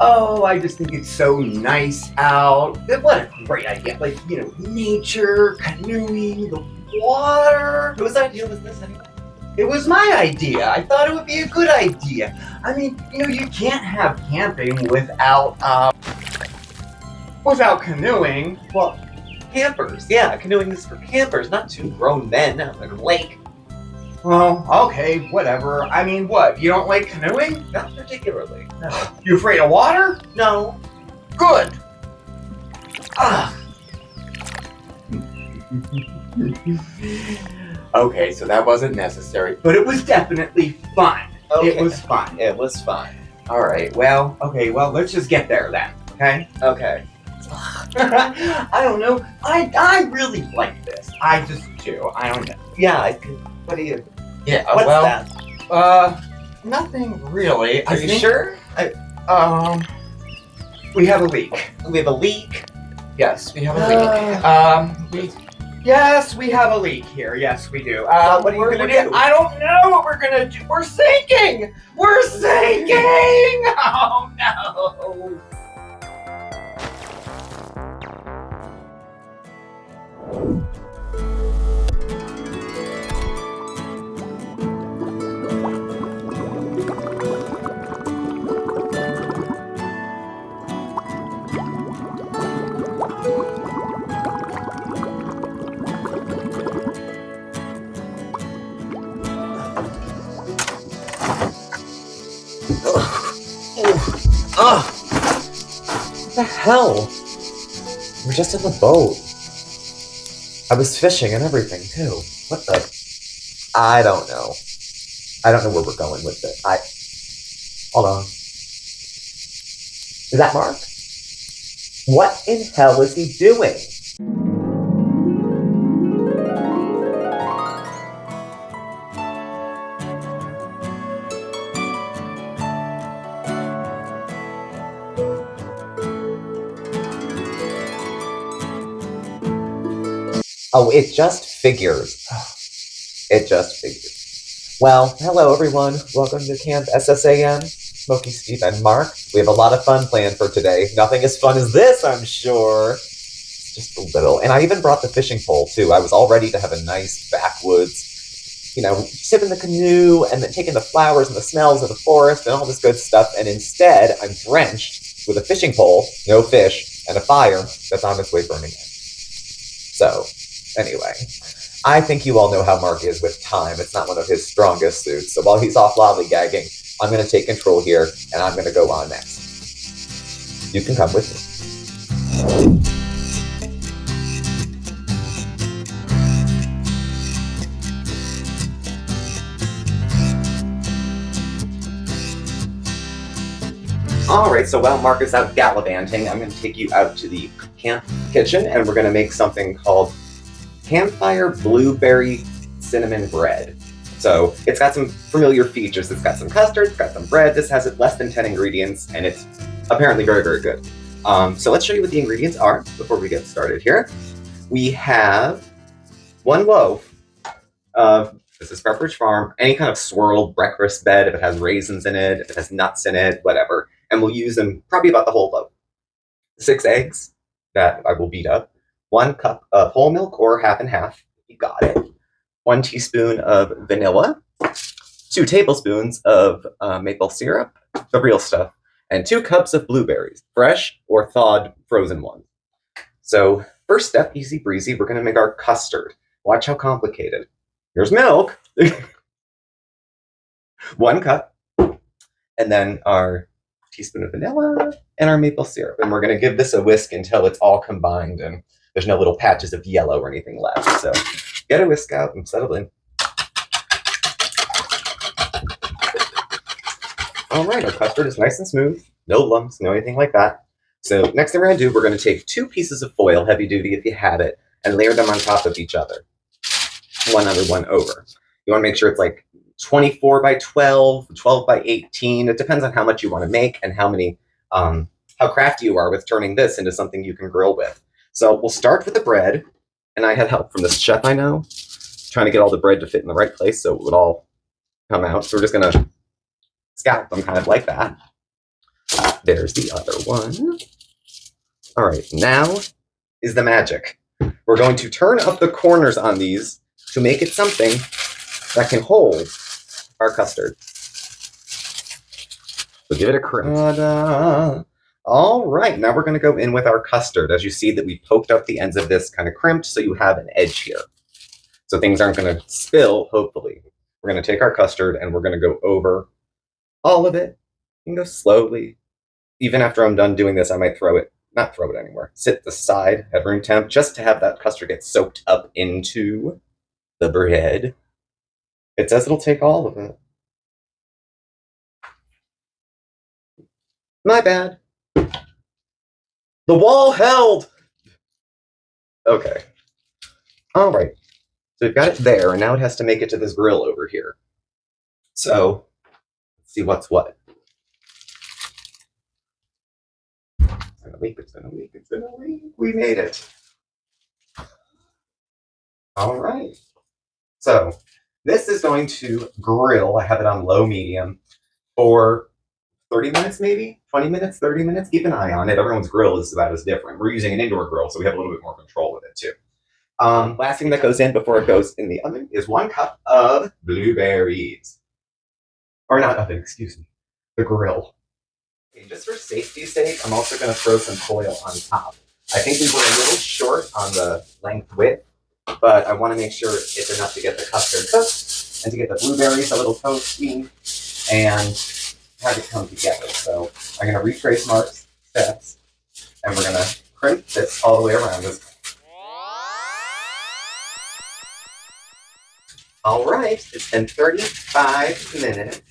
Oh, I just think it's so nice out. What a great idea. Like, nature, canoeing, the water. Whose idea was this anyway? It was my idea. I thought it would be a good idea. I mean, you can't have camping without canoeing. Well, campers. Yeah, canoeing is for campers, not two grown men out on a lake. Well, okay, whatever. I mean, what? You don't like canoeing? Not particularly. No. You afraid of water? No. Good. Ah. Okay, so that wasn't necessary, but it was definitely fun. Okay. It was fun. It was fun. All right. Well, let's just get there then. Okay. Okay. I don't know. I really like this. I just do. I don't know. Yeah, I could. What do you? Yeah. What's that? Nothing really. Are you sure? We have a leak. We have a leak. Yes, we have a leak. Yes, we have a leak here. Yes, we do. What are you gonna do? I don't know what we're gonna do. We're sinking. We're sinking. Oh no. What the hell? We're just in the boat. I was fishing and everything too. What the? I don't know. I don't know where we're going with it. Hold on. Is that Mark? What in hell is he doing? Oh, it just figures. It just figures. Well, hello everyone. Welcome to Camp SSAM. Smokey, Steve, and Mark. We have a lot of fun planned for today. Nothing as fun as this, I'm sure. Just a little. And I even brought the fishing pole, too. I was all ready to have a nice backwoods, sip in the canoe, and then take in the flowers and the smells of the forest and all this good stuff. And instead, I'm drenched with a fishing pole, no fish, and a fire that's on its way burning in. So, anyway, I think you all know how Mark is with time. It's not one of his strongest suits. So while he's off lollygagging, I'm going to take control here, and I'm going to go on next. You can come with me. Alright, so while Mark is out gallivanting, I'm going to take you out to the camp kitchen, and we're going to make something called Campfire Blueberry Cinnamon Bread. So it's got some familiar features. It's got some custard, it's got some bread. This has less than 10 ingredients, and it's apparently very, very good. So let's show you what the ingredients are before we get started here. We have 1 loaf of, this is Pepperidge Farm, any kind of swirled breakfast bed, if it has raisins in it, if it has nuts in it, whatever. And we'll use them probably about the whole loaf. 6 eggs that I will beat up. 1 cup of whole milk or half and half. You got it. 1 teaspoon of vanilla. 2 tablespoons of maple syrup, the real stuff. And 2 cups of blueberries, fresh or thawed frozen ones. So first step, easy breezy, we're going to make our custard. Watch how complicated. Here's milk. 1 cup. And then our teaspoon of vanilla and our maple syrup. And we're going to give this a whisk until it's all combined and there's no little patches of yellow or anything left. So get a whisk out and settle in. All right, our custard is nice and smooth. No lumps, no anything like that. So next thing we're going to do, we're going to take 2 pieces of foil, heavy duty if you have it, and layer them on top of each other. 1 under 1 over. You want to make sure it's like 24 by 12, 12 by 18. It depends on how much you want to make and how many, how crafty you are with turning this into something you can grill with. So we'll start with the bread, and I had help from this chef I know, trying to get all the bread to fit in the right place so it would all come out. So we're just going to scallop them kind of like that. There's the other one. All right, now is the magic. We're going to turn up the corners on these to make it something that can hold our custard. So give it a crimp. Ta-da! All right, now we're going to go in with our custard. As you see that we poked out the ends of this kind of crimped, so you have an edge here. So things aren't going to spill, hopefully. We're going to take our custard and we're going to go over all of it. You can go slowly. Even after I'm done doing this, I might not throw it anywhere. Sit the side at room temp just to have that custard get soaked up into the bread. It says it'll take all of it. My bad. The wall held! Okay. All right. So we've got it there, and now it has to make it to this grill over here. So, let's see what's what. It's gonna leak, it's gonna leak, it's gonna leak. We made it. All right. So, this is going to grill. I have it on low medium for 30 minutes maybe? 20 minutes, 30 minutes? Keep an eye on it. Everyone's grill is about as different. We're using an indoor grill, so we have a little bit more control with it too. Last thing that goes in before it goes in the oven is 1 cup of blueberries. Or not oven, excuse me. The grill. Okay, just for safety's sake, I'm also going to throw some foil on top. I think we were a little short on the length width, but I want to make sure it's enough to get the custard cooked and to get the blueberries a little toasty and have it come together. So I'm going to retrace Mark's steps, and we're going to crimp this all the way around this. All right, it's been 35 minutes.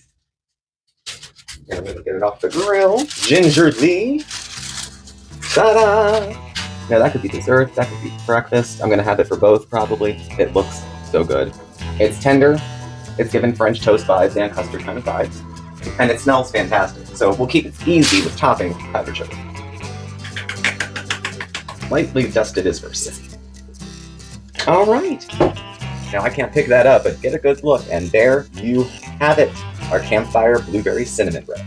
I'm going to get it off the grill gingerly. Ta-da! Now that could be dessert, that could be breakfast. I'm going to have it for both probably. It looks so good. It's tender. It's given French toast vibes and custard kind of vibes. And it smells fantastic, so we'll keep it easy with topping powdered sugar. Lightly dusted is for sissy. All right. Now I can't pick that up, but get a good look, and there you have it, our Campfire Blueberry Cinnamon Bread.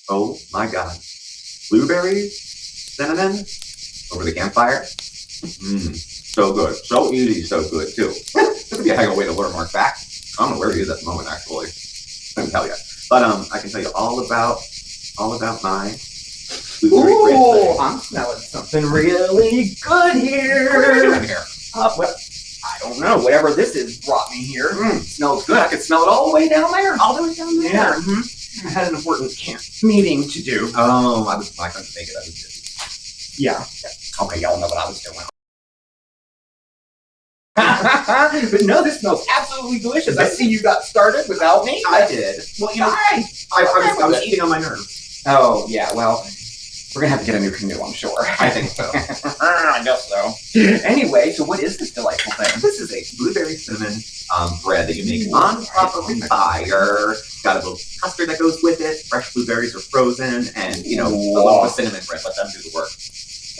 Oh my God. Blueberries, cinnamon, over the campfire. So good. So easy, so good too. This would be a heck of a way to lure Mark back. I don't know where he is at the moment, actually. I can tell you. But I can tell you all about my blueberry bread. Ooh, I'm smelling something really good here. What are you doing here? Well, I don't know. Whatever this is brought me here. Smells good. I could smell it all the way down there. All the way down there. Yeah. I had an important meeting to do. Oh, I couldn't make it. I was busy. Yeah. Okay, y'all know what I was doing. But no, this smells absolutely delicious. I see you got started without me. I did. Well, you know, I was eating on my nerves. Oh, yeah, well, we're going to have to get a new canoe, I'm sure. I think so. I guess so. Anyway, so what is this delightful thing? This is a blueberry cinnamon bread that you make on top of a fire. Got a little custard that goes with it. Fresh blueberries are frozen, and a little bit of cinnamon bread. Let them do the work.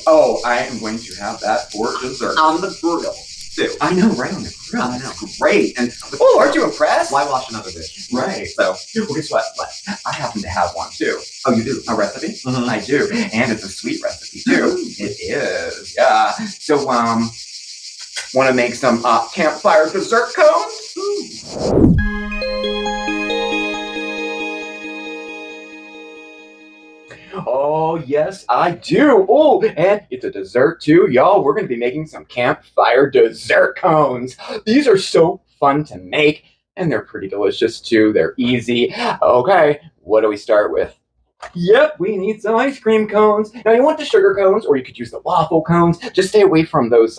Oh, I am going to have that for dessert. On the grill, too. I know, right on the grill. I know. Great. And oh, aren't you impressed? why wash another dish? Right. So, Well, guess what? I happen to have one too. oh, you do? A recipe? Mhm. I do, and it's a sweet recipe too. It is, yeah. So, want to make some campfire dessert cones? Oh, yes, I do. Oh, and it's a dessert too, y'all. We're going to be making some campfire dessert cones. These are so fun to make, and they're pretty delicious too. They're easy. Okay, what do we start with? Yep, we need some ice cream cones. Now you want the sugar cones, or you could use the waffle cones. Just stay away from those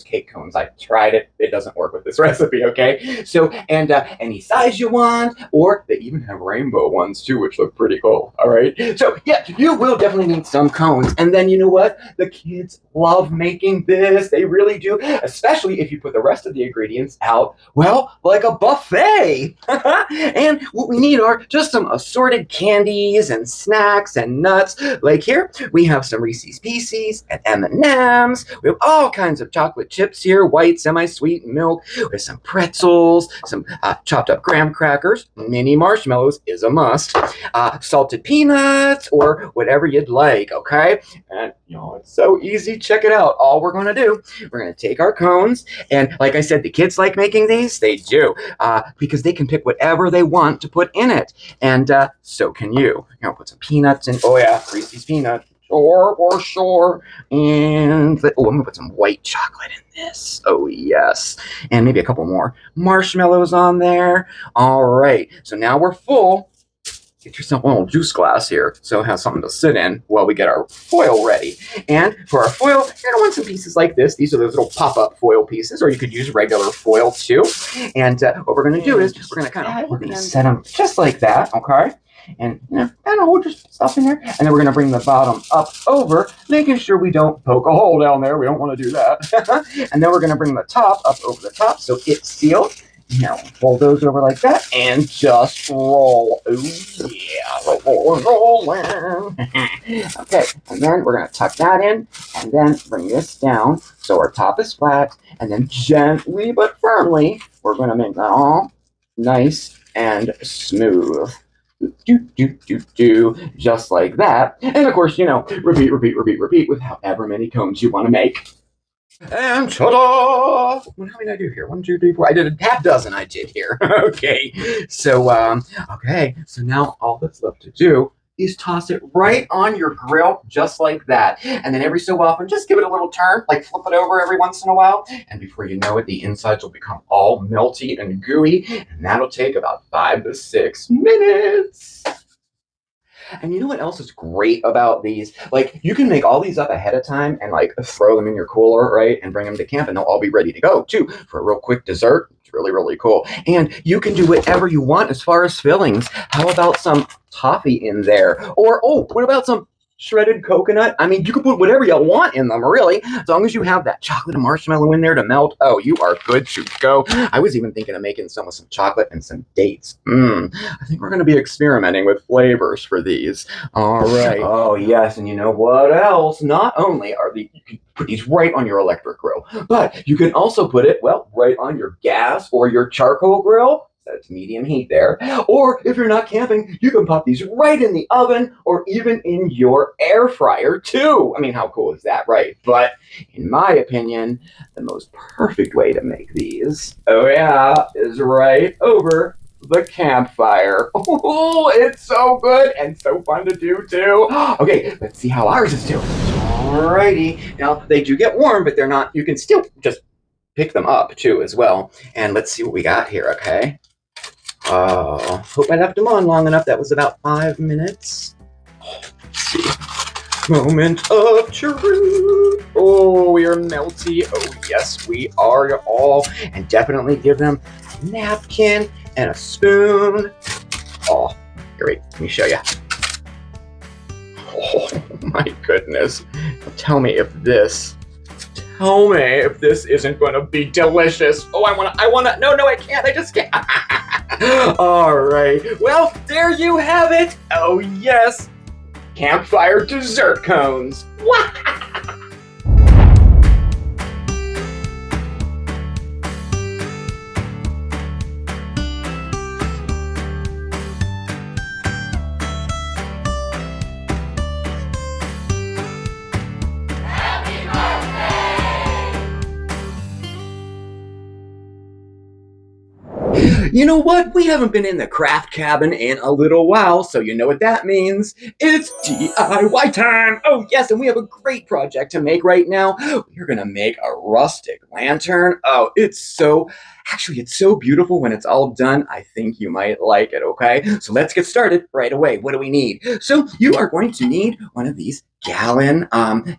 cake cones. I tried it; it doesn't work with this recipe. Okay, so and any size you want, or they even have rainbow ones too, which look pretty cool. All right, so yeah, you will definitely need some cones. And then you know what? The kids love making this. They really do, especially if you put the rest of the ingredients out. Well, like a buffet. And what we need are just some assorted candies and snacks snacks and nuts. Like here, we have some Reese's Pieces and M&Ms. We have all kinds of chocolate chips here, white, semi-sweet milk, with some pretzels, some chopped up graham crackers, mini marshmallows is a must, salted peanuts, or whatever you'd like, okay? And, it's so easy. Check it out. All we're going to do, we're going to take our cones, and like I said, the kids like making these. They do, because they can pick whatever they want to put in it, and so can you. Put some peanuts in. Oh yeah, Reese's peanut. Sure. And I'm gonna put some white chocolate in this. Oh yes, and maybe a couple more marshmallows on there. All right, so now we're full. Get yourself a little juice glass here so it has something to sit in while we get our foil ready. And for our foil, you're gonna want some pieces like this. These are those little pop-up foil pieces, or you could use regular foil too. And what we're gonna do is we're gonna set them just like that, okay? And we'll just put stuff in there. And then we're gonna bring the bottom up over, making sure we don't poke a hole down there. We don't want to do that. And then we're gonna bring the top up over the top so it's sealed. Now fold those over like that and just roll. Oh yeah, rolling. Okay, and then we're gonna tuck that in and then bring this down so our top is flat, and then gently but firmly we're gonna make that all nice and smooth. Just like that. And of course, repeat with however many cones you want to make. And ta-da! How many did I do here? 1, 2, 3, 4. I did a half dozen. I did here. Okay. So now all that's left to do is toss it right on your grill, just like that. And then every so often, just give it a little turn, like flip it over every once in a while. And before you know it, the insides will become all melty and gooey. And that'll take about 5 to 6 minutes. And you know what else is great about these? Like, you can make all these up ahead of time and like throw them in your cooler, right? And bring them to camp, and they'll all be ready to go too for a real quick dessert. It's really, really cool. And you can do whatever you want as far as fillings. How about some toffee in there? Or, what about some shredded coconut? I mean, you can put whatever you want in them, really. As long as you have that chocolate and marshmallow in there to melt, you are good to go. I was even thinking of making some with some chocolate and some dates. I think we're going to be experimenting with flavors for these. All right. Oh, yes, and you know what else? Not only you can put these right on your electric grill, but you can also put it, right on your gas or your charcoal grill. It's medium heat there. Or if you're not camping, you can pop these right in the oven or even in your air fryer too. I mean, how cool is that, right? But in my opinion, the most perfect way to make these, is right over the campfire. Oh, it's so good and so fun to do too. Okay, let's see how ours is doing. Alrighty. Now, they do get warm, but they're not, you can still just pick them up too as well. And let's see what we got here, okay? Hope I left them on long enough. That was about 5 minutes. Let's see. Moment of truth. Oh, we are melty. Oh, yes, we are all. And definitely give them a napkin and a spoon. Oh, here, wait. Let me show you. Oh, my goodness. Tell me if this isn't going to be delicious. Oh, I want to. No, I can't. I just can't. All right. Well, there you have it. Oh, yes. Campfire dessert cones. You know what? We haven't been in the craft cabin in a little while, so you know what that means. It's DIY time! Oh yes, and we have a great project to make right now. We're gonna make a rustic lantern. Oh, it's so beautiful when it's all done. I think you might like it, okay? So let's get started right away. What do we need? So you are going to need one of these gallon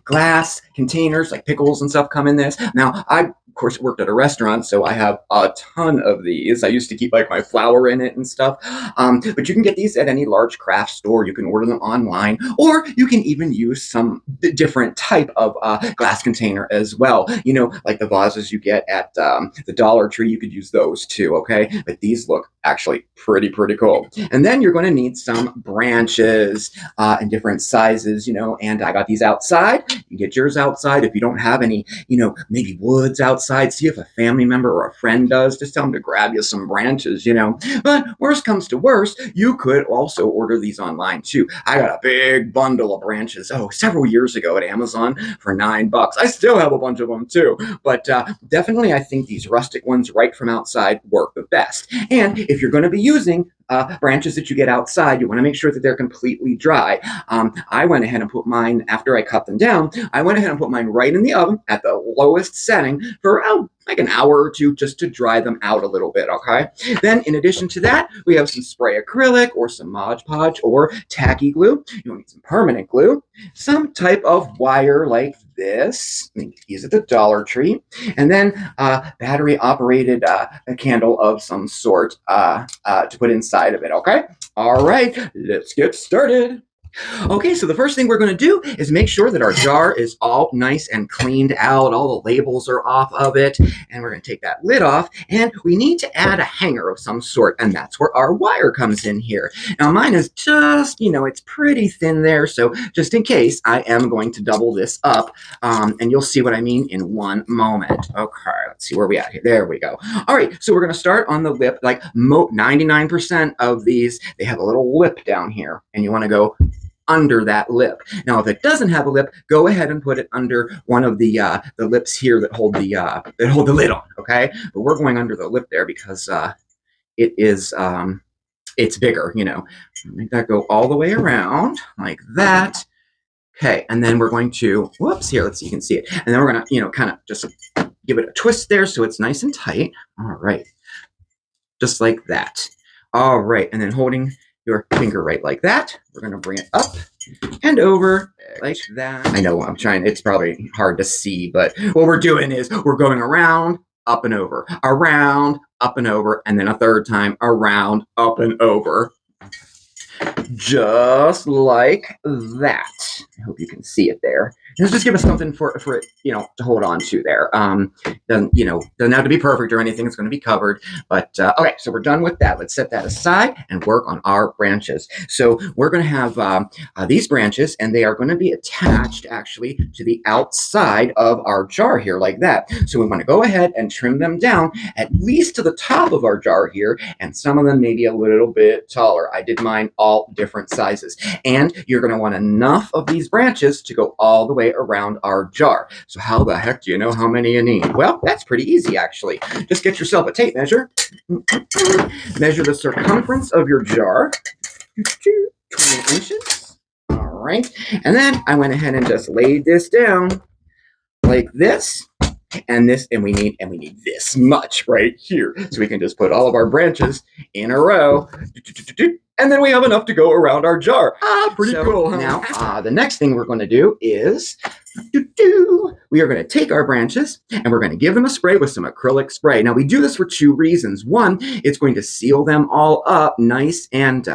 glass containers, like pickles and stuff come in this. Now, I of course, worked at a restaurant, so I have a ton of these. I used to keep like my flour in it and stuff. But you can get these at any large craft store. You can order them online, or you can even use some different type of glass container as well. You know, like the vases you get at the Dollar Tree, you could use those too, okay? But these look actually pretty cool. And then you're going to need some branches in different sizes, you know, and I got these outside. You can get yours outside. If you don't have any, you know, maybe woods outside, see if a family member or a friend does. Just tell them to grab you some branches, you know. But worst comes to worst, you could also order these online too. I got a big bundle of branches, several years ago at Amazon for $9. I still have a bunch of them too. But definitely, I think these rustic ones right from outside work the best. And if you're going to be using branches that you get outside, you want to make sure that they're completely dry. I went ahead and put mine, after I cut them down, I went ahead and put mine right in the oven at the lowest setting for around like an hour or two just to dry them out a little bit, okay? Then in addition to that, we have some spray acrylic or some Mod Podge or tacky glue. You'll need some permanent glue, some type of wire like this. These at the Dollar Tree. And then battery operated a candle of some sort to put inside of it, okay? All right, let's get started. Okay, so the first thing we're going to do is make sure that our jar is all nice and cleaned out. All the labels are off of it. And we're going to take that lid off. And we need to add a hanger of some sort. And that's where our wire comes in here. Now, mine is just, you know, it's pretty thin there. So just in case, I am going to double this up. And you'll see what I mean in one moment. Okay, let's see where we at here. There we go. All right, so we're going to start on the lip. Like 99% of these, they have a little lip down here. And you want to go under that lip. Now, if it doesn't have a lip, go ahead and put it under one of the lips here that hold the lid on. Okay, but we're going under the lip there because it is it's bigger. You know, make that go all the way around like that. Okay, and then we're going to here. Let's see, you can see it, and then we're gonna kind of just give it a twist there so it's nice and tight. All right, just like that. All right, and then holding your finger right like that. We're going to bring it up and over like that. I know I'm trying. It's probably hard to see, but what we're doing is we're going around, up and over, around, up and over, and then a third time around, up and over. Just like that. I hope you can see it there. Just give us something for it, you know, to hold on to there. Doesn't have to be perfect or anything. It's going to be covered. But okay, so we're done with that. Let's set that aside and work on our branches. So we're going to have these branches, and they are going to be attached actually to the outside of our jar here, like that. So we want to go ahead and trim them down at least to the top of our jar here, and some of them maybe a little bit taller. I did mine all different sizes, and you're going to want enough of these branches to go all the way around our jar. So how the heck do you know how many you need? Well, that's pretty easy actually. Just get yourself a tape measure. Measure the circumference of your jar. 20 inches. All right. And then I went ahead and just laid this down like this. And we need this much right here. So we can just put all of our branches in a row. And then we have enough to go around our jar. Pretty cool, huh? Now, the next thing we're going to do is we are going to take our branches and we're going to give them a spray with some acrylic spray. Now, we do this for two reasons. One, it's going to seal them all up nice and,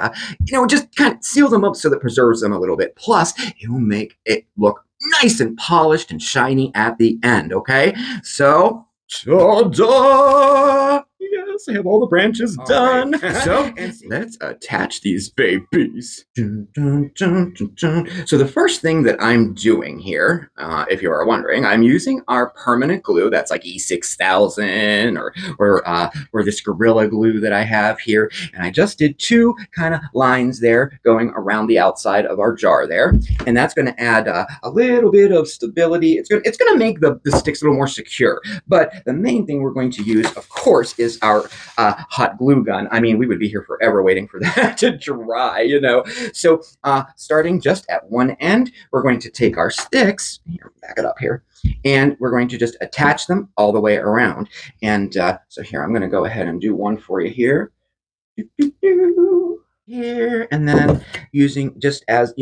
just kind of seal them up so that it preserves them a little bit. Plus, it will make it look nice and polished and shiny at the end, okay? So, ta-da! Yes, I have all the branches done. Right. So, let's attach these babies. Dun, dun, dun, dun, dun. So the first thing that I'm doing here, if you are wondering, I'm using our permanent glue. That's like E6000 or this Gorilla Glue that I have here. And I just did two kind of lines there going around the outside of our jar there. And that's going to add a little bit of stability. It's going to make the sticks a little more secure. But the main thing we're going to use, of course, is our hot glue gun. I mean, we would be here forever waiting for that to dry, you know. So starting just at one end, we're going to take our sticks, here, back it up here, and we're going to just attach them all the way around. And so here, I'm going to go ahead and do one for you here. Here, and then using just as,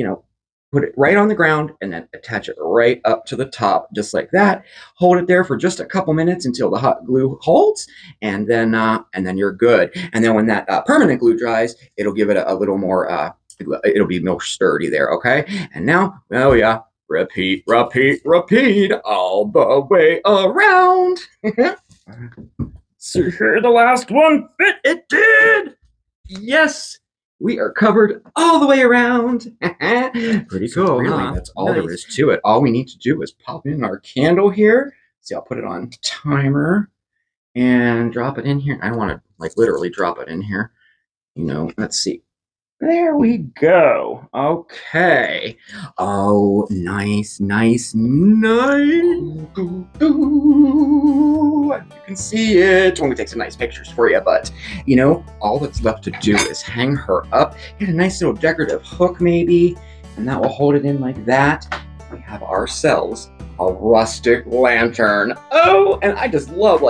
put it right on the ground and then attach it right up to the top, just like that. Hold it there for just a couple minutes until the hot glue holds, and then you're good. And then when that permanent glue dries, it'll give it a little more. It'll be more sturdy there. Okay. And now, oh yeah, repeat, repeat, repeat all the way around. So here, the last one fit. It did. Yes. We are covered all the way around. Pretty cool. Really, that's all there is to it. All we need to do is pop in our candle here. See, I'll put it on timer and drop it in here. I don't want to like literally drop it in here. Let's see. There we go. Okay. Oh, nice, nice, nice. You can see it when we take some nice pictures for you, but all that's left to do is hang her up, get a nice little decorative hook maybe, and that will hold it in like that. We have ourselves a rustic lantern. Oh, and I just love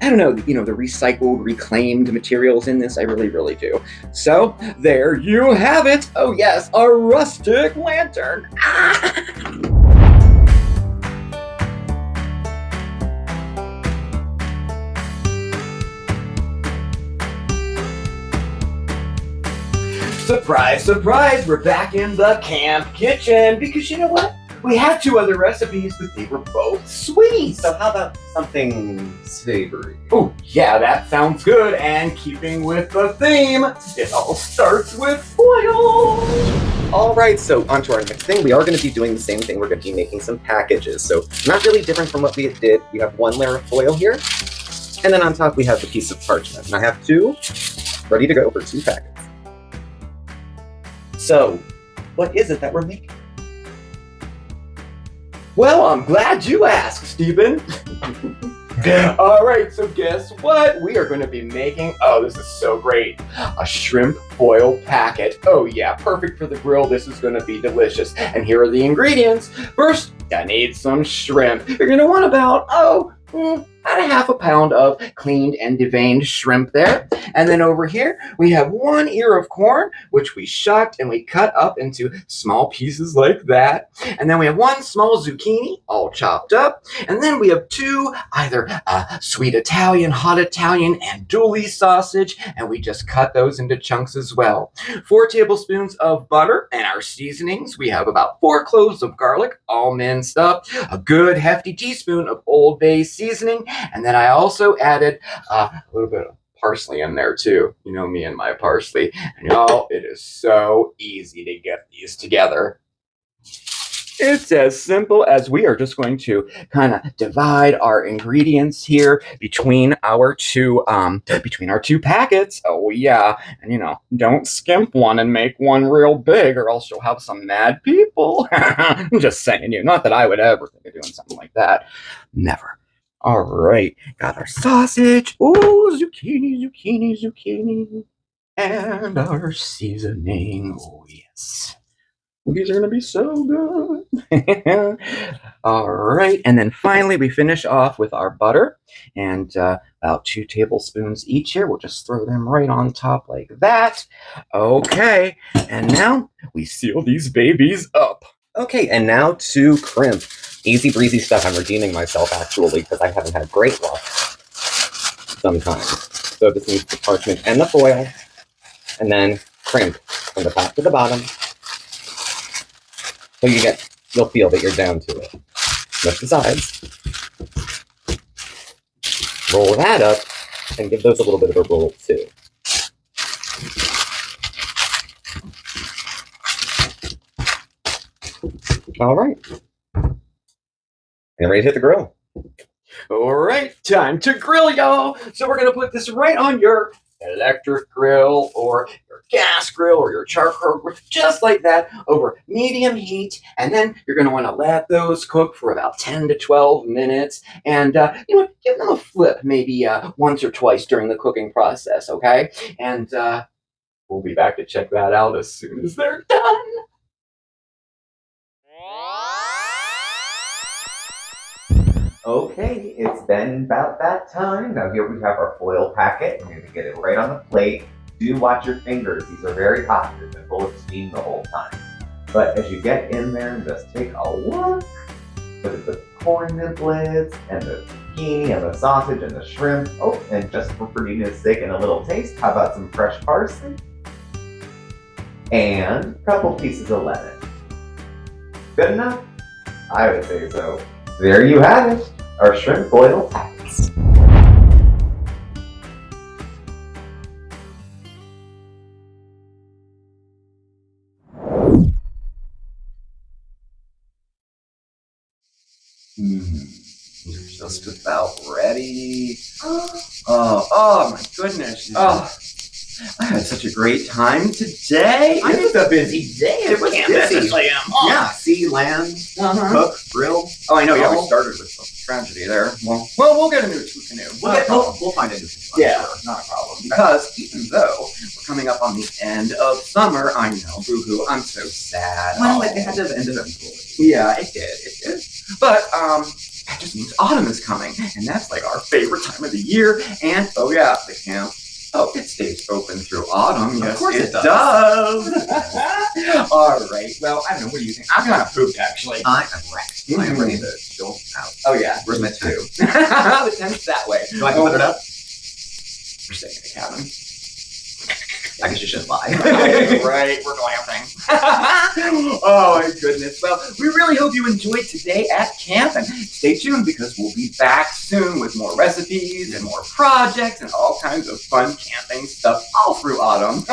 I don't know, the recycled, reclaimed materials in this. I really, really do. So there you have it. Oh yes, a rustic lantern. Surprise, surprise, we're back in the camp kitchen because you know what? We had 2 other recipes, but they were both sweet. So how about something savory? Oh, yeah, that sounds good. And keeping with the theme, it all starts with foil. All right, so on to our next thing. We are going to be doing the same thing. We're going to be making some packages. So not really different from what we did. We have 1 layer of foil here. And then on top, we have the piece of parchment. And I have 2 ready to go for 2 packets. So what is it that we're making? Well, I'm glad you asked, Stephen. All right, so guess what? We are going to be making, oh, this is so great, a shrimp foil packet. Oh yeah, perfect for the grill. This is going to be delicious. And here are the ingredients. First, I need some shrimp. You're going to want about a half a pound of cleaned and deveined shrimp there. And then over here, we have 1 ear of corn, which we shucked and we cut up into small pieces like that. And then we have 1 small zucchini, all chopped up. And then we have 2, either sweet Italian, hot Italian, and andouille sausage. And we just cut those into chunks as well. 4 tablespoons of butter and our seasonings. We have about 4 cloves of garlic, all minced up. A good hefty teaspoon of Old Bay seasoning. And then I also added a little bit of parsley in there too. You know me and my parsley. And y'all, it is so easy to get these together. It's as simple as we are just going to kind of divide our ingredients here between our 2 packets. Oh yeah, and don't skimp one and make one real big, or else you'll have some mad people. I'm just saying, not that I would ever think of doing something like that. Never. All right, got our sausage. Oh, zucchini, zucchini, zucchini, and our seasoning. Oh yes. These are going to be so good. All right. And then finally, we finish off with our butter and about 2 tablespoons each here. We'll just throw them right on top like that. Okay. And now we seal these babies up. Okay, and now to crimp. Easy breezy stuff. I'm redeeming myself actually because I haven't had great luck sometimes. So this needs the parchment and the foil, and then crimp from the top to the bottom. So you'll feel that you're down to it. Lift the sides. Roll that up and give those a little bit of a roll too. All right. And ready to hit the grill. All right, time to grill, y'all. So we're going to put this right on your electric grill or your gas grill or your charcoal grill, just like that, over medium heat. And then you're going to want to let those cook for about 10 to 12 minutes. And, give them a flip maybe once or twice during the cooking process, okay? And we'll be back to check that out as soon as they're done. Okay, it's been about that time. Now here we have our foil packet. We're going to get it right on the plate. Do watch your fingers. These are very hot. They've been full of steam the whole time. But as you get in there, just take a look. Look at the corn niblets and the zucchini and the sausage and the shrimp. Oh, and just for prettiness sake and a little taste, how about some fresh parsley? And a couple pieces of lemon. Good enough? I would say so. There you have it, our shrimp boil tacos. You're just about ready. Oh my goodness. Oh, I had such a great time today. It was a busy day. It was busy. SSAM. Yeah, sea, land, cook, grill. Oh, I know. Yeah, we started with some tragedy there. Well, we'll get a new canoe. We'll find a new canoe. Yeah, not a problem. Because even though we're coming up on the end of summer, I know, boo-hoo, I'm so sad. Well, it had to have ended eventually. Yeah, it did. But, that just means autumn is coming, and that's like our favorite time of the year. And, oh yeah, the camp. Oh, it stays open through autumn. Yes, of course it does. All right. Well, I don't know. What do you think? I'm kind of pooped, actually. I am wrecked. I am ready to go out. Oh, yeah. Where's my tube? The tent's that way. Do I can put it up? We're staying in the cabin. I guess you shouldn't lie. Right, we're glamping. Oh my goodness. Well, we really hope you enjoyed today at camp, and stay tuned because we'll be back soon with more recipes and more projects and all kinds of fun camping stuff all through autumn.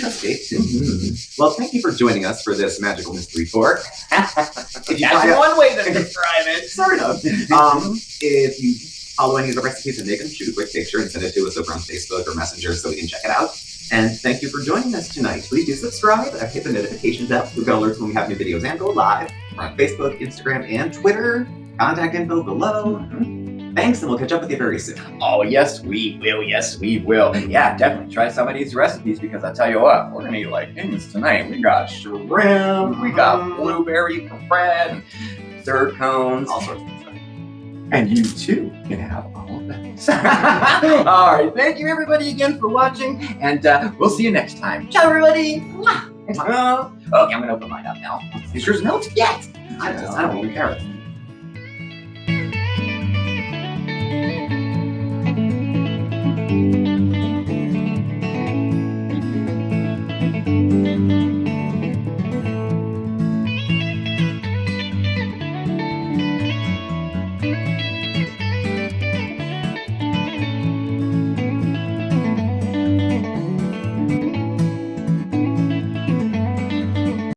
Stay tuned. Well, thank you for joining us for this magical mystery tour. That's one way to describe it. Sort of. If you follow any of the recipes and make them, shoot a quick picture and send it to us over on Facebook or Messenger so we can check it out. And thank you for joining us tonight. Please do subscribe and hit the notifications bell. You'll get alerts when we have new videos and go live. We're on Facebook, Instagram, and Twitter. Contact info below. Thanks, and we'll catch up with you very soon. Oh, yes, we will. Yes, we will. Yeah, definitely try some of these recipes because I tell you what, we're going to eat like things tonight. We got shrimp, we got blueberry bread, and dessert cones, all sorts of things. And you too can have all of this. All right, thank you everybody again for watching, and we'll see you next time. Ciao, everybody. Okay, I'm going to open mine up now. Is yours melted yet? I don't know. Who cares?